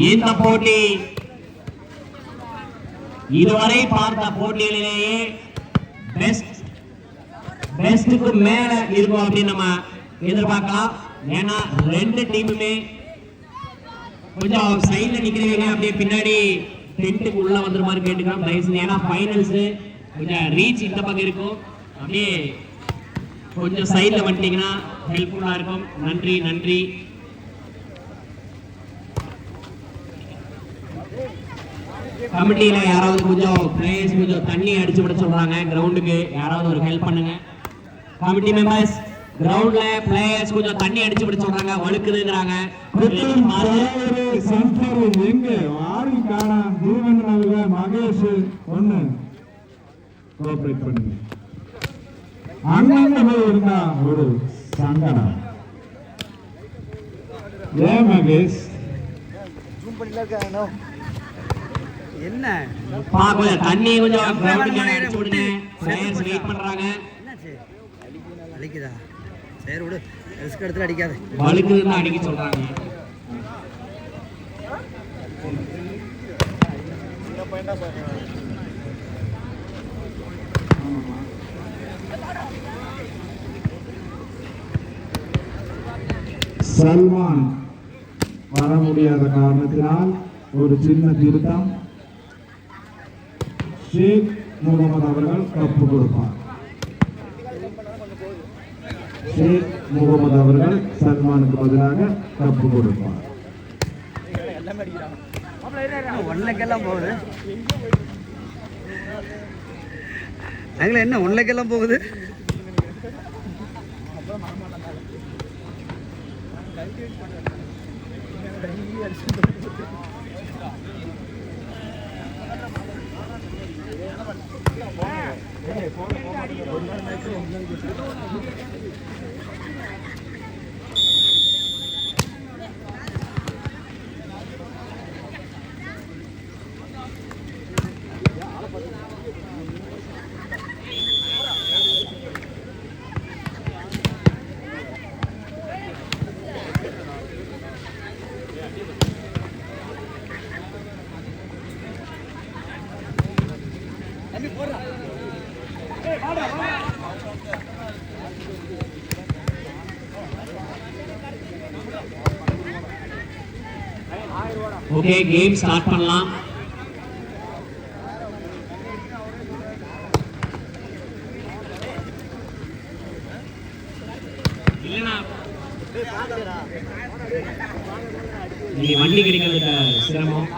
இந்த போட்டி இதுவரை பார்த்த போட்டிகளிலேயே பெஸ்டுக்கு மேல இருக்கும் அப்படின்னு நம்ம எதிர்பார்க்கலாம். ஏன்னா ரெண்டு டீமுமே கொஞ்சம் சைட்ல நிக்கிறீங்க, அப்படியே பின்னாடி டென்ட்டுக்கு உள்ள வந்துற மாதிரி கேட்டுக்கலாம் தயவுசெய்து. ஏன்னா ஃபைனல்ஸ் கொஞ்சம் ரீச் இந்த பக்கம் இருக்கும், அப்படியே கொஞ்சம் சைட்ல வந்துட்டீங்கன்னா ஹெல்ப்ஃபுல்லா இருக்கும். நன்றி நன்றி. கமிட்டியில யாராவது கொஞ்சம் பிளேயர்ஸ் கொஞ்சம் தண்ணி அடிச்சு விட சொல்றாங்க, கிரவுண்டுக்கு யாராவது ஒரு ஹெல்ப் பண்ணுங்க. கமிட்டி மெம்பர்ஸ் கிரவுண்ட்ல பிளேயர்ஸ் கொஞ்சம் தண்ணி அடிச்சு விட சொல்றாங்க, வழுக்குதுங்கறாங்க. எங்க ஆரி காணா தீவனவங்க மகேஷ் ஒண்ணு கோஆபரேட் பண்ணுங்க. அண்ணன் இருந்தா ஒரு சங்கடம். ஏன் மகேஷ் ஜூம் பண்ணில இருக்கானோ என்ன பாக்க தண்ணி கொஞ்சம் கிரவுண்டுக்கு அடிச்சு விடுங்க. பிளேயர்ஸ் வெயிட் பண்றாங்க. என்னாச்சு அடிக்குதா? சரி விடு, ரிஸ்க் எடுத்து அடிக்காத. வழுக்குதுன்னு அடிக்க சொல்றாங்க. சல்மான் வர முடியாத காரணத்தினால் ஒரு சின்ன திருத்தம். ஷேக் முகமது அவர்கள் கப்பு கொடுப்பார். ஷேக் முகமது அவர்கள் சல்மானுக்கு பதிலாக கப்பு கொடுப்பார். ஒன்லைக்கெல்லாம் போகுது. என்ன ஒன்லைக்கெல்லாம் போகுது? ஓகே, கேம் ஸ்டார்ட் பண்ணலாம். இல்லனா நீ வண்டி கிடைக்கிறது சிரமம்.